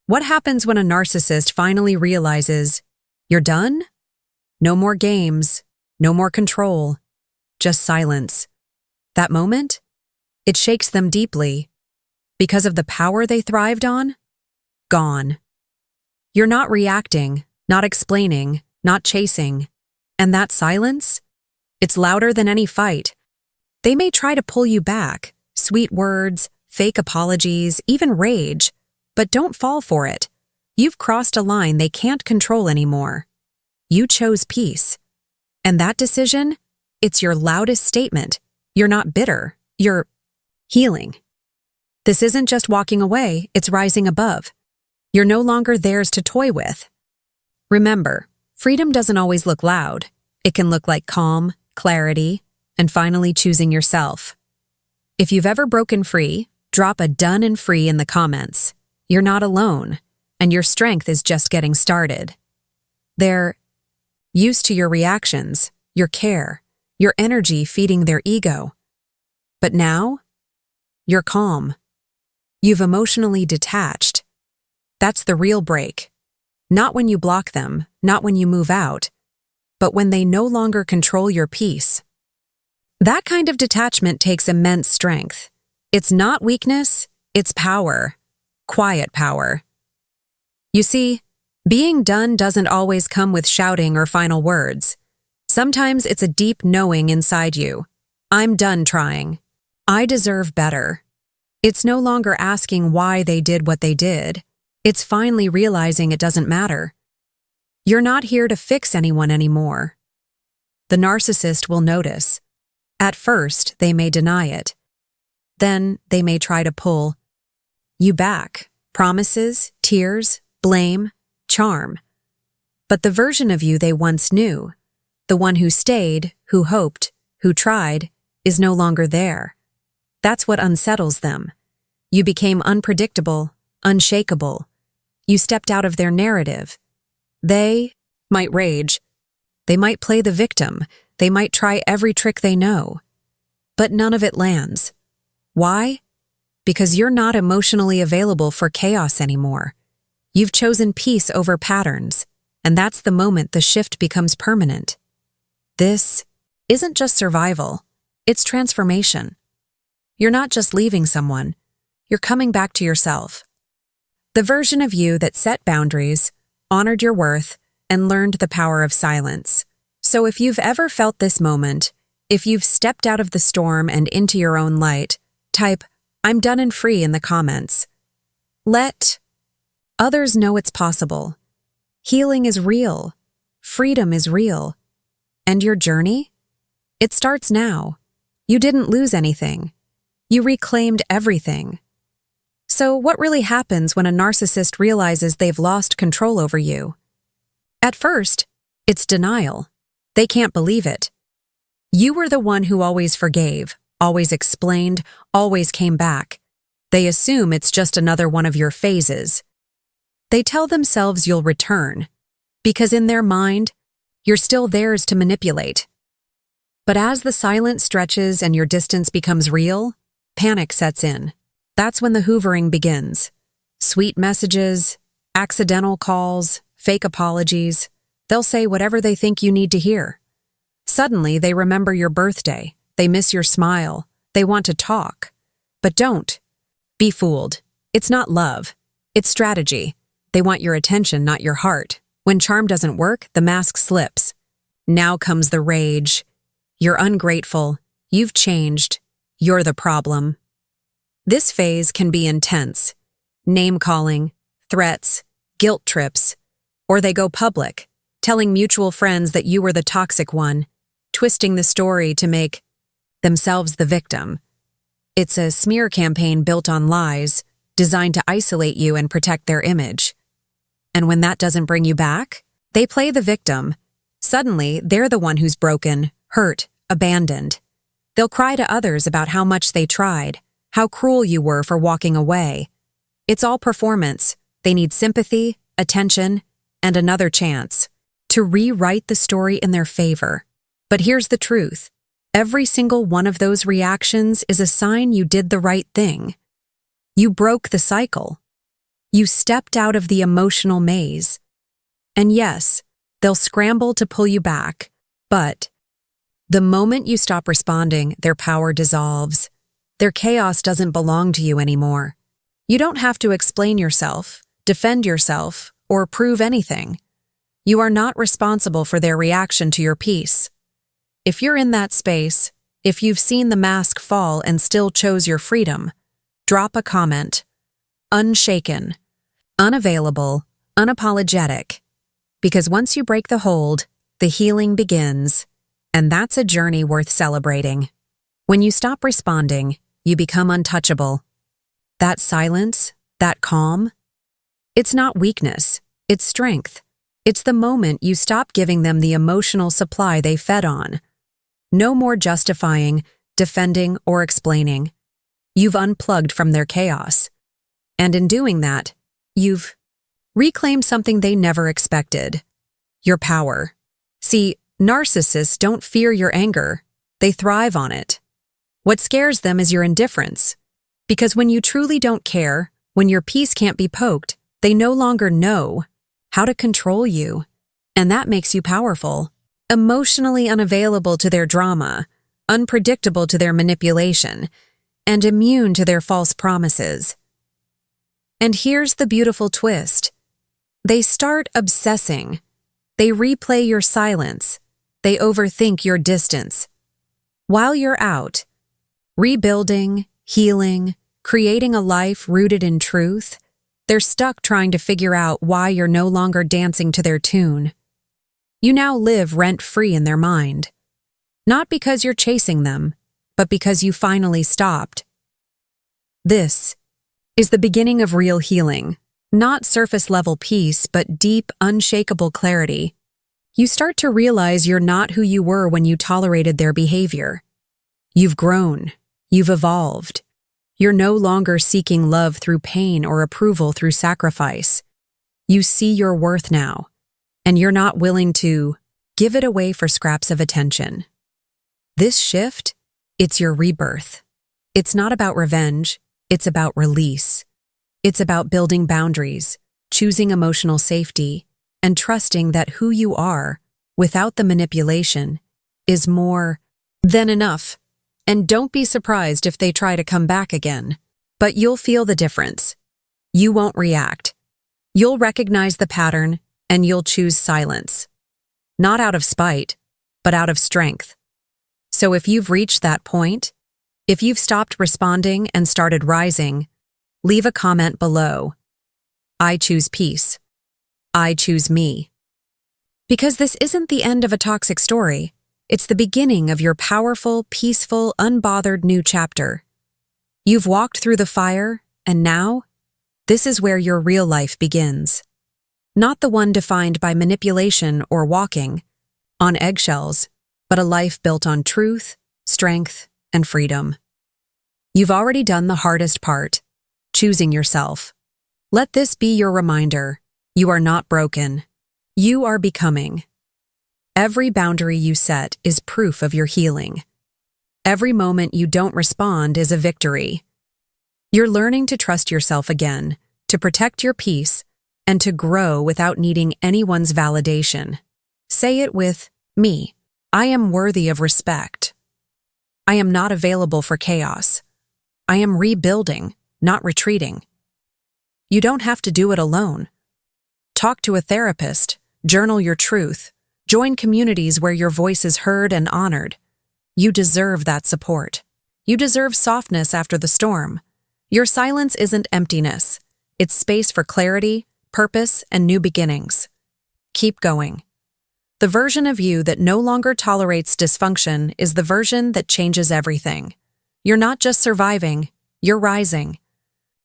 What happens when a narcissist finally realizes, you're done? No more games, no more control, just silence. That moment? It shakes them deeply. Because of the power they thrived on? Gone. You're not reacting, not explaining, not chasing. And that silence? It's louder than any fight. They may try to pull you back, sweet words, fake apologies, even rage, but don't fall for it. You've crossed a line they can't control anymore. You chose peace. And that decision? It's your loudest statement. You're not bitter. You're healing. This isn't just walking away, it's rising above. You're no longer theirs to toy with. Remember, freedom doesn't always look loud. It can look like calm, clarity, and finally choosing yourself. If you've ever broken free, drop a "done and free" in the comments. You're not alone, and your strength is just getting started. They're used to your reactions, your care, your energy feeding their ego. But now, you're calm. You've emotionally detached. That's the real break. Not when you block them, not when you move out, but when they no longer control your peace. That kind of detachment takes immense strength. It's not weakness, it's power. Quiet power. You see, being done doesn't always come with shouting or final words. Sometimes it's a deep knowing inside you. I'm done trying. I deserve better. It's no longer asking why they did what they did. It's finally realizing it doesn't matter. You're not here to fix anyone anymore. The narcissist will notice. At first, they may deny it. Then they may try to pull you back. Promises, tears, blame, charm. But the version of you they once knew, the one who stayed, who hoped, who tried, is no longer there. That's what unsettles them. You became unpredictable, unshakable. You stepped out of their narrative. They might rage. They might play the victim. They might try every trick they know. But none of it lands. Why? Because you're not emotionally available for chaos anymore. You've chosen peace over patterns, and that's the moment the shift becomes permanent. This isn't just survival, it's transformation. You're not just leaving someone, you're coming back to yourself. The version of you that set boundaries, honored your worth, and learned the power of silence. So if you've ever felt this moment, if you've stepped out of the storm and into your own light, type "I'm done and free" in the comments. Let others know it's possible. Healing is real. Freedom is real. And your journey? It starts now. You didn't lose anything. You reclaimed everything. So what really happens when a narcissist realizes they've lost control over you? At first, it's denial. They can't believe it. You were the one who always forgave, always explained, always came back. They assume it's just another one of your phases. They tell themselves you'll return, because in their mind, you're still theirs to manipulate. But as the silence stretches and your distance becomes real, panic sets in. That's when the hoovering begins. Sweet messages, accidental calls, fake apologies. They'll say whatever they think you need to hear. Suddenly, they remember your birthday. They miss your smile. They want to talk. But don't be fooled. It's not love. It's strategy. They want your attention, not your heart. When charm doesn't work, the mask slips. Now comes the rage. You're ungrateful. You've changed. You're the problem. This phase can be intense. Name-calling, threats, guilt trips. Or they go public, telling mutual friends that you were the toxic one, twisting the story to make themselves the victim. It's a smear campaign built on lies, designed to isolate you and protect their image. And when that doesn't bring you back, they play the victim. Suddenly, they're the one who's broken, hurt, abandoned. They'll cry to others about how much they tried, how cruel you were for walking away. It's all performance. They need sympathy, attention, and another chance to rewrite the story in their favor. But here's the truth. Every single one of those reactions is a sign you did the right thing. You broke the cycle. You stepped out of the emotional maze. And yes, they'll scramble to pull you back, but the moment you stop responding, their power dissolves. Their chaos doesn't belong to you anymore. You don't have to explain yourself, defend yourself, or prove anything. You are not responsible for their reaction to your peace. If you're in that space, if you've seen the mask fall and still chose your freedom, drop a comment. Unshaken, unavailable, unapologetic. Because once you break the hold, the healing begins, and that's a journey worth celebrating. When you stop responding, you become untouchable. That silence, that calm, it's not weakness, it's strength. It's the moment you stop giving them the emotional supply they fed on. No more justifying, defending, or explaining. You've unplugged from their chaos. And in doing that, you've reclaimed something they never expected. Your power. See, narcissists don't fear your anger. They thrive on it. What scares them is your indifference. Because when you truly don't care, when your peace can't be poked, they no longer know how to control you. And that makes you powerful. Emotionally unavailable to their drama, unpredictable to their manipulation, and immune to their false promises. And here's the beautiful twist. They start obsessing. They replay your silence. They overthink your distance. While you're out, rebuilding, healing, creating a life rooted in truth, they're stuck trying to figure out why you're no longer dancing to their tune. You now live rent-free in their mind. Not because you're chasing them, but because you finally stopped. This is the beginning of real healing. Not surface-level peace, but deep, unshakable clarity. You start to realize you're not who you were when you tolerated their behavior. You've grown. You've evolved. You're no longer seeking love through pain or approval through sacrifice. You see your worth now, and you're not willing to give it away for scraps of attention. This shift, it's your rebirth. It's not about revenge, it's about release. It's about building boundaries, choosing emotional safety, and trusting that who you are, without the manipulation, is more than enough. And don't be surprised if they try to come back again. But you'll feel the difference. You won't react. You'll recognize the pattern, and you'll choose silence. Not out of spite, but out of strength. So if you've reached that point, if you've stopped responding and started rising, leave a comment below. I choose peace. I choose me. Because this isn't the end of a toxic story. It's the beginning of your powerful, peaceful, unbothered new chapter. You've walked through the fire, and now, this is where your real life begins. Not the one defined by manipulation or walking on eggshells, but a life built on truth, strength, and freedom. You've already done the hardest part, choosing yourself. Let this be your reminder. You are not broken. You are becoming. Every boundary you set is proof of your healing. Every moment you don't respond is a victory. You're learning to trust yourself again, to protect your peace, and to grow without needing anyone's validation. Say it with me. I am worthy of respect. I am not available for chaos. I am rebuilding, not retreating. You don't have to do it alone. Talk to a therapist, journal your truth, join communities where your voice is heard and honored. You deserve that support. You deserve softness after the storm. Your silence isn't emptiness. It's space for clarity, purpose, and new beginnings. Keep going. The version of you that no longer tolerates dysfunction is the version that changes everything. You're not just surviving, you're rising.